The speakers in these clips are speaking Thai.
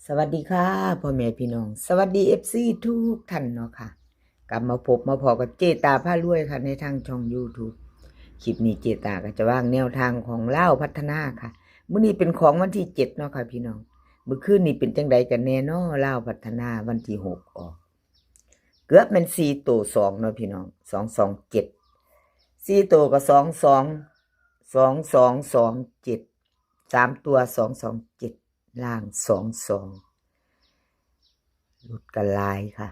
สวัสดีค่ะพ่อแม่พี่น้องสวัสดีFCทุกท่านเนาะค่ะกลับมาพบมาพอกับเจตาพารวยค่ะในทางช่อง YouTube คลิปนี้เจตาก็จะวางแนวทางของเล่าวพัฒนาค่ะมื้อนี้เป็นของวันที่7เนาะค่ะพี่น้องเมื่อคืนนี้เป็นจังใดกันแน่เนาะเล่าวพัฒนาวันที่6ออกเกือบเป็น4ตัว2เนาะพี่น้อง227 4ตัวก็2227 3ตัว227ล่าง22หลุดกันลายค่ะ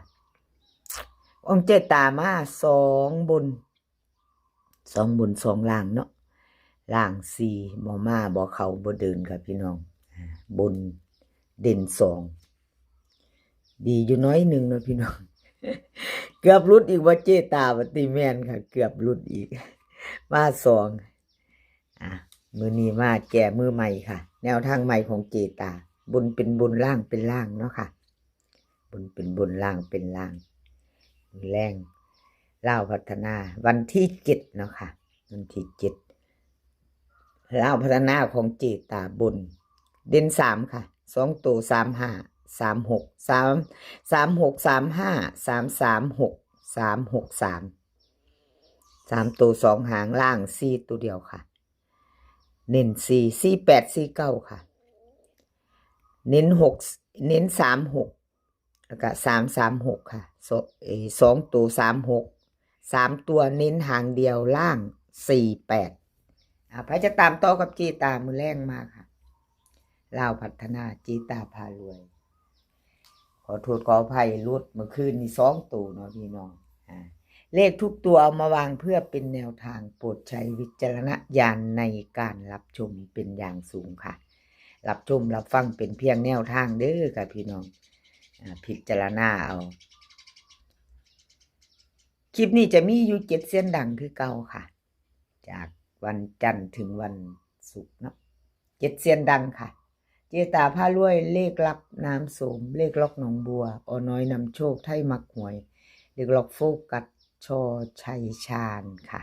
องค์เจตามา2บน2ล่างเนาะล่าง4บ่มาบ่เข้าบ่เดินค่ะพี่น้องบนเด่น2ดีอยู่น้อยหนึ่งเนาะพี่น้องเกือบหลุดอีกว่าเจตาว่าติแม่นค่ะเกือบหลุดอีกมา2มื้อนี้มาแก้มือใหม่ค่ะแนวทางใหม่ของเจตาบนเป็นบนล่างเป็นล่างเนาะค่ะบนเป็นบนล่างเป็นล่างแรงเล่าวพัฒนาวันที่7เนาะค่ะวันที่7เล่าวพัฒนาของเจตาบนเด่น3ค่ะ2ตัว35 36 36 35 336 363 3ตัว2หางล่าง4ตัวเดียวค่ะเน้น4 48 49ค่ะเน้น6เน้น36แล้วก็336ค่ะ2ตัว36 3ตัวเน้นหางเดียวล่าง48ไปจะตามต่อกับจีตามือแรงมากค่ะลาวพัฒนาจีตาพารวยขอโทษขออภัยรุดเมื่อคืนนี้2ตัวเนาะพี่น้องเลขทุกตัวเอามาวางเพื่อเป็นแนวทางโปรดใช้วิจารณญาณในการรับชมเป็นอย่างสูงค่ะรับชมรับฟังเป็นเพียงแนวทางเด้อค่ะพี่น้องพิจารณาเอาคลิปนี้จะมีอยู่7เส้นดังคือเก่าค่ะจากวันจันทร์ถึงวันศุกร์เนาะ7เส้นดังค่ะเจตาพารวยเลขลับน้ำโสมเลขล็อกหนองบัวอน้อยนำโชคไทยมักหวยเลขล็อกโฟกัสชอชัยชาญค่ะ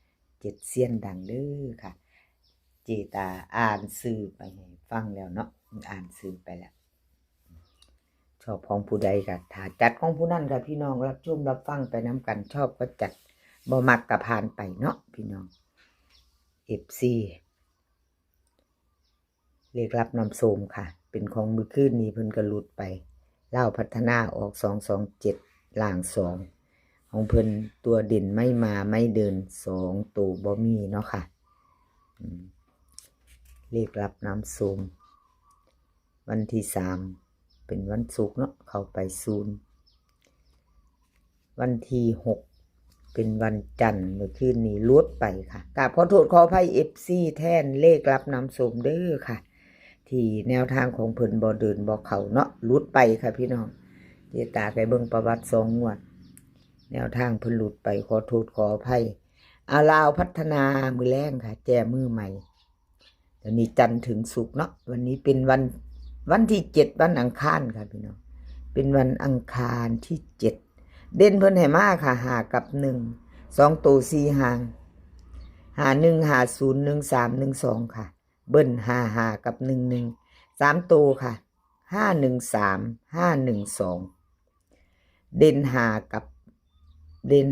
7เส้นดังเด้อค่ะเจตาอ่านสื่อไปฟังแล้วเนาะอ่านสื่อไปแล้วชอบของผู้ใดก็ถ้าจัดของผู้นั้นค่ะพี่น้องรับชมรับฟังไปน้ำกันชอบก็จัดบ่มักก็ผ่านไปเนาะพี่น้อง FC เลขรับนำโสมค่ะเป็นของมือคืนนี้เพิ่นก็หลุดไปเล่าพัฒนาออก227ล่าง2ของเพิ่นตัวเด่นไม่มาไม่เดิน2ตัวบ่มีเนาะค่ะเลขรับน้ำโสมวันที่3เป็นวันศุกร์เนาะเข้าไป0วันที่6เป็นวันจันทร์เมื่อคืนนี้ลุดไปค่ะกราบขอโทษขออภัย FC แทนเลขรับน้ำโสมเด้อค่ะที่แนวทางของเพิ่นบ่เดินบ่เข้าเนาะลุดไปค่ะพี่น้องเจตาไปเบิ่งประวัติ2งวดแนวทางเพิ่นหลุดไปขอโทษขออภัยลาวพัฒนามือแรงค่ะแก้มือใหม่เดี๋ยวนี้จันทร์ถึงศุกร์เนาะวันนี้เป็นวันที่7วันอังคารค่ะพี่น้องเป็นวันอังคารที่7เด่นเพิ่นให้มาค่ะ5กับ1 2ตัว4หาง51 50 13 12ค่ะเบิ้ล55กับ11 3ตัวค่ะ513 512เด่น5กับเด่น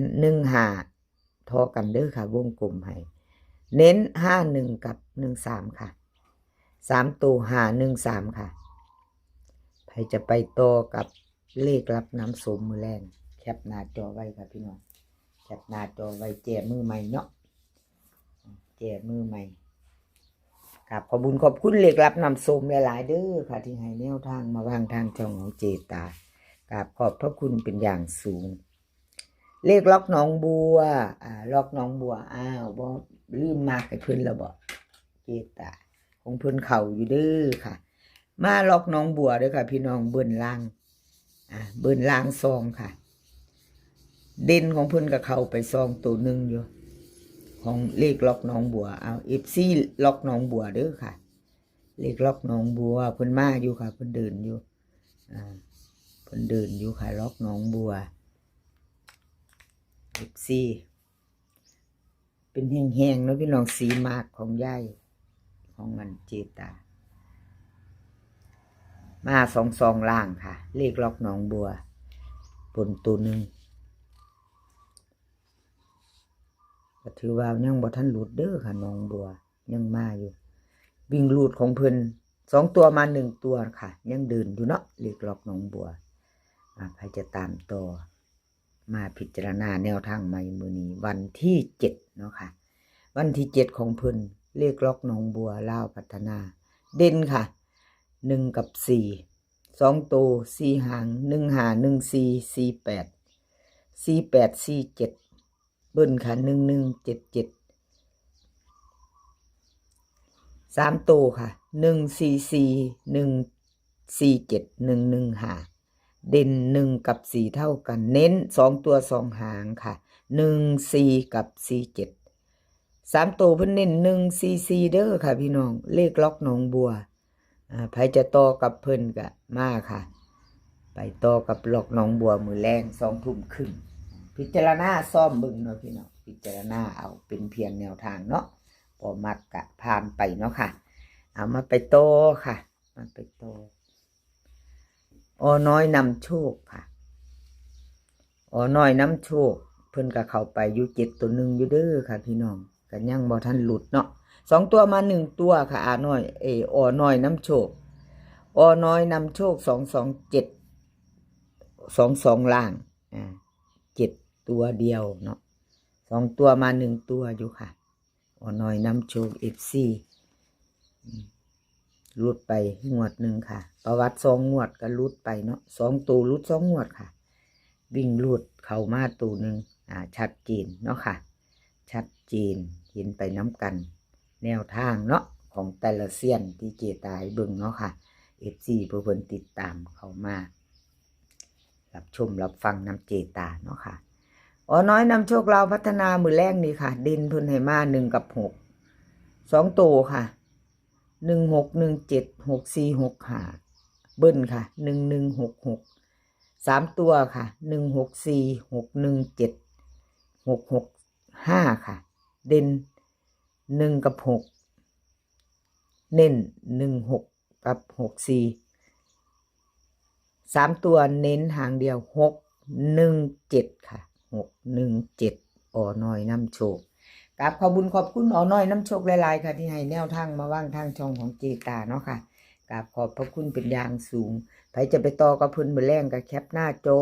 15ทอกันเด้อค่ะวงกลมให้เน้น51กับ13ค่ะ3ตัว513ค่ะใครจะไปต่อกับเลขรับน้ำโสมมือแรงแคปหน้าจอไว้ค่ะพี่น้องแคปหน้าจอไว้แจมือใหม่เนาะแจมือใหม่ครับขอบคุญขอบคุณเลขรับน้ำโสมหลายๆเด้อค่ะที่ให้แนวทางมาวางทางช่องของเจตาครับขอบพระคุณเป็นอย่างสูงเลขล็อกหนองบัวล็อกหนองบัวบ่ลืมมากให้เพิ่นแล้วบ่เจตาของเพิ่นเข้าอยู่เด้อค่ะมาล็อกหนองบัวเด้อค่ะพี่น้องเบิ้นล่างเบิ้นล่าง2ค่ะเด่นของเพิ่นก็เข้าไป2ตัวนึงอยู่ของเลขล็อกหนองบัวFC ล็อกหนองบัวเด้อค่ะเลขล็อกหนองบัวเพิ่นมาอยู่ค่ะเพิ่นเดินอยู่เพิ่นเดินอยู่ค่ะล็อกหนองบัว FC เป็นแห้งๆเนาะพี่น้องสีมากของยายของมันเจตา มา22ล่างค่ะเลขล็อกหนองบัวบนตัวหนึ่งก็ถือว่ายังบ่ทันหลุดเด้อค่ะหนองบัวยังมาอยู่วิ่งหลุดของเพิ่น2ตัวมา1ตัวค่ะยังเดินอยู่เนาะเลขล็อกหนองบัวใครจะตามต่อมาพิจารณาแนวทางใหม่มื้อนี้วันที่7เนาะค่ะวันที่7ของเพิ่นเลขล็อกหนองบัวลาวพัฒนาเด่นค่ะ1กับ4 2ตัว4หาง1 5 1 4 4 8 4 8 4 7เบิ้ลค่ะ11 7 7 3ตัวค่ะ1 4 4 1 4 7 1 1 5เด่น1กับ4เท่ากันเน้น2ตัว2หางค่ะ1 4กับ4 7 3ตัวเพิ่นเน้น1 4 4เด้อค่ะพี่น้องเลขล็อกหนองบัวไผจะต่อกับเพิ่นก็มาค่ะไปต่อกับล็อกหนองบัวมื้อแลง2 ทุ่มครึ่งพิจารณาซ่อมเบิ่งเนาะพี่น้องพิจารณาเอาเป็นเพียงแนวทางเนาะพอมักกะผ่านไปเนาะค่ะเอามาไปโตค่ะมาไปโตน้อยนำโชคค่ะน้อยนำโชคเพิ่นก็เข้าไปอยู่7ตัวหนึ่งอยู่เด้อค่ะพี่น้องก็ยังบ่ทันหลุดเนาะ2ตัวมา1ตัวค่ะน้อยน้อยนำโชคน้อยนำโชค227 22ล่าง7ตัวเดียวเนาะ2ตัวมา1ตัวอยู่ค่ะน้อยนำโชค FC ลุดไปงวดหนึ่งค่ะประวัติ2 งวดก็ลุดไปเนาะ2ตัวลุด2 งวดค่ะวิ่งลุดเข้ามาตัวหนึ่งชัดเจนเนาะค่ะชัดเจนเห็นไปน้ำกันแนวทางเนาะของแต่ละเซียนที่เจตายเบิ่งเนาะค่ะ FC เพื่อนติดตามเข้ามารับชมรับฟังน้ำเจตาเนาะค่ะน้อยนำโชคเราพัฒนามือแรกนี่ค่ะเด่นเพิ่นให้มา1กับ6 2ตัวค่ะ16 17 64 65เบิ้ลค่ะ1166 3ตัวค่ะ164 617 665ค่ะเด่น1กับ6เน้น16กับ64 3ตัวเน้นหางเดียว617ค่ะ617น้อยนำโชคกับขอบคุญขอบคุณน้อยน้ำโชคหลายๆค่ะที่ให้แนวทางมาว่างทางช่องของเจตาเนาะค่ะกับขอบพระคุณเป็นอย่างสูงใครจะไปต่อกับเพิ่นมื้อแรงก็แคปหน้าจอ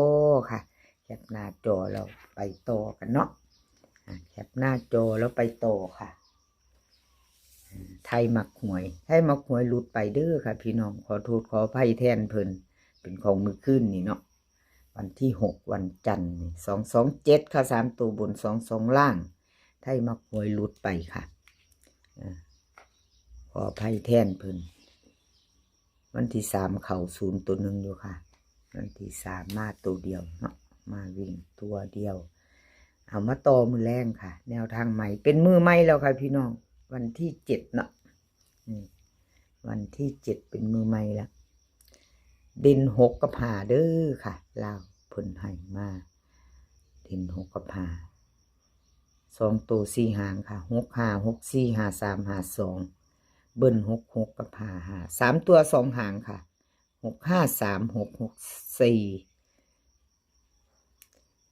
ค่ะแคปหน้าจอแล้วไปต่อกันเนาะแคปหน้าจอแล้วไปต่อค่ะไทยมักหวยหลุดไปเด้อค่ะพี่น้องขอโทษขออภัยแทนเพิ่นเป็นของมื้อคืนนี่เนาะวันที่6วันจันทร์นี่227ค่ะ3ตัวบน22ล่างไทยมักหวยหลุดไปค่ะขออภัยแทนเพิ่นวันที่3เข้า0ตัวหนึ่งอยู่ค่ะวันที่3มาตัวเดียวเนาะมาวิ่งตัวเดียวเอามาต่อมือแรงค่ะแนวทางใหม่เป็นมือใหม่แล้วค่ะพี่น้องวันที่7เนาะวันที่7เป็นมือใหม่แล้วเด่น6กับ5เด้อค่ะลาวเพิ่นให้มาเด่น6กับ5 2ตัว4หางค่ะ6 5 6 4 5 3 5 2เบิ้ล6 6กับ5 3ตัว2หางค่ะ6 5 3 6 6 4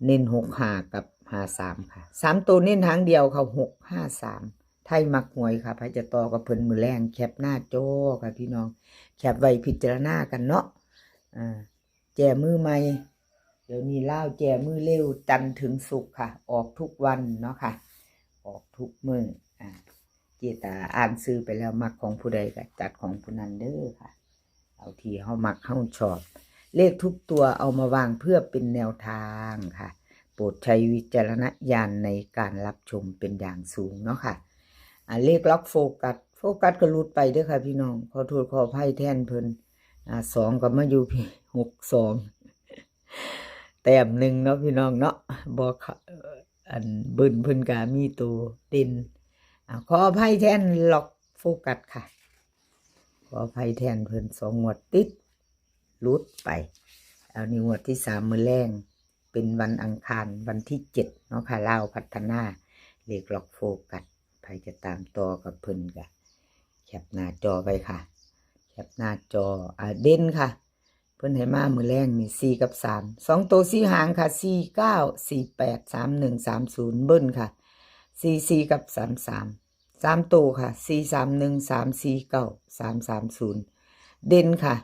เน้น6 5กับ5 3ค่ะ3ตัวเน้นหางเดียวค่ะ6 5 3ไทยมักหวยค่ะพระจะต่อกับเพิ่นมือแรงแคปหน้าจอค่ะพี่น้องแคปไว้พิจารณากันเนาะแจมือใหม่เดี๋ยวนี้เล่าแจมือเร็วจันทร์ถึงศุกร์ค่ะออกทุกวันเนาะค่ะออกทุกมื้อเจตาอ่านซื้อไปแล้วมักของผู้ใดก็จัดของผู้นั้นเด้อค่ะเอาที่เฮามักเฮาชอบเลขทุกตัวเอามาวางเพื่อเป็นแนวทางค่ะโปรดใช้วิจารณญาณในการรับชมเป็นอย่างสูงเนาะค่ะเลขล็อกโฟกัสก็หลุดไปเด้อค่ะพี่น้องขอโทษขออภัยแทนเพิ่น2ก็มาอยู่พี่62แต้มหนึ่งเนาะพี่น้องเนาะบอกอันเบิ่นเพิ่นก็มีตัวเด่นขออภัยแทนล็อกโฟกัสค่ะขออภัยแทนเพิ่น2 งวดติดหลุดไปเอานี่งวดที่3มื้อแรงเป็นวันอังคารวันที่7เนาะค่ะลาวพัฒนาเลขล็อกโฟกัสใครจะตามต่อกับเพิ่นก็แคปหน้าจอไว้ค่ะแ แคปหน้าจอเด่นค่ะเพิ่นให้มามื้อแรงนี่4กับ3 2ตัว4หางค่ะ49 48 31 30เบิ้ลค่ะ44กับ33 3ตัวค่ะ431 349 330เด่นค่ะ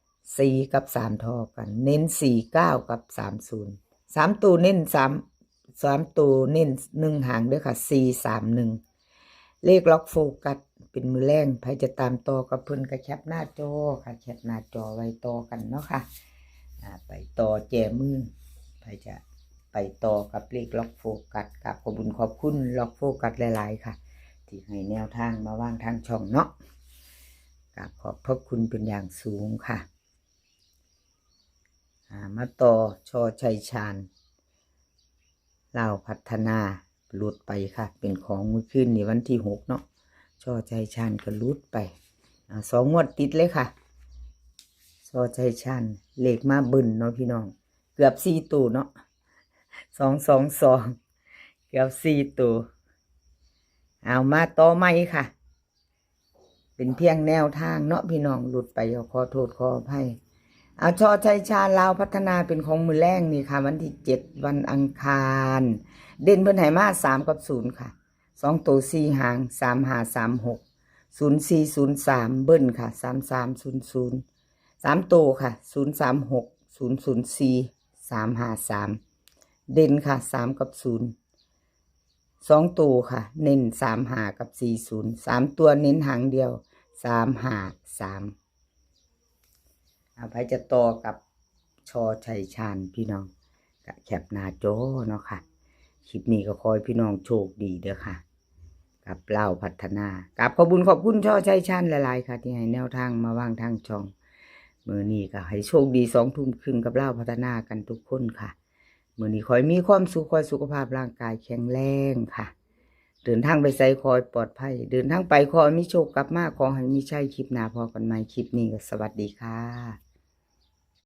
4กับ3ทอกันเน้น49กับ30 3ตัวเน้น3ตัวเน้น1หางเด้อค่ะ431เลขล็อกโฟกัสเป็นมือแรงใครจะตามต่อกับเพิ่นก็แคปหน้าจอค่ะแคปหน้าจอไว้ต่อกันเนาะค่ะไปต่อแจมือใครจะไปต่อกับเลขล็อกโฟกัสกับขอบคุณขอบคุณล็อกโฟกัสหลายๆค่ะที่ให้แนวทางมาว่างทางช่องเนาะกับขอบพระคุณเป็นอย่างสูงค่ะมาต่อชอชัยชาญลาวพัฒนาหลุดไปค่ะเป็นของมื้อคืนนี่วันที่6เนาะชอชัยชาญก็หลุดไป2 งวดติดเลยค่ะชอชัยชาญเลขมาบึ้นเนาะพี่น้องเกือบ4ตัวเนาะ222เกือบ4ตัวเอามาต่อใหม่ค่ะเป็นเพียงแนวทางเนาะพี่น้องหลุดไปขอโทษขออภัยชอชัยชาญลาวพัฒนาเป็นของมือแรงนี่ค่ะวันที่7วันอังคารเด่นเพิ่นให้มา3กับ0ค่ะ2ตัว4หาง3 5 3 6 0 4 0 3เบิ้ลค่ะ3 3 0 0 3ตัวค่ะ0 3 6 0 0 4 3 5 3เด่นค่ะ3กับ0 2ตัวค่ะเน้น3 5กับ4 0 3ตัวเน้นหางเดียว3 5 3ไปจะต่อกับชอชัยชาญพี่น้องก็แคปหน้าจอเนาะค่ะคลิปนี้ก็ขอให้พี่น้องโชคดีเด้อค่ะกับเล่าพัฒนากับขอบคุณชอชัยชาญหลายๆค่ะที่ให้แนวทางมาว่างทางช่องมื้อนี้ก็ให้โชคดี2 ทุ่มครึ่งกับเล่าพัฒนากันทุกคนค่ะมื้อนี้ขอให้มีความสุขขอสุขภาพร่างกายแข็งแรงค่ะเดินทางไปไสขอให้ปลอดภัยเดินทางไปขอให้มีโชคกลับมาขอให้มีชัยคลิปหน้าพอกันใหม่คลิปนี้ก็สวัสดีค่ะ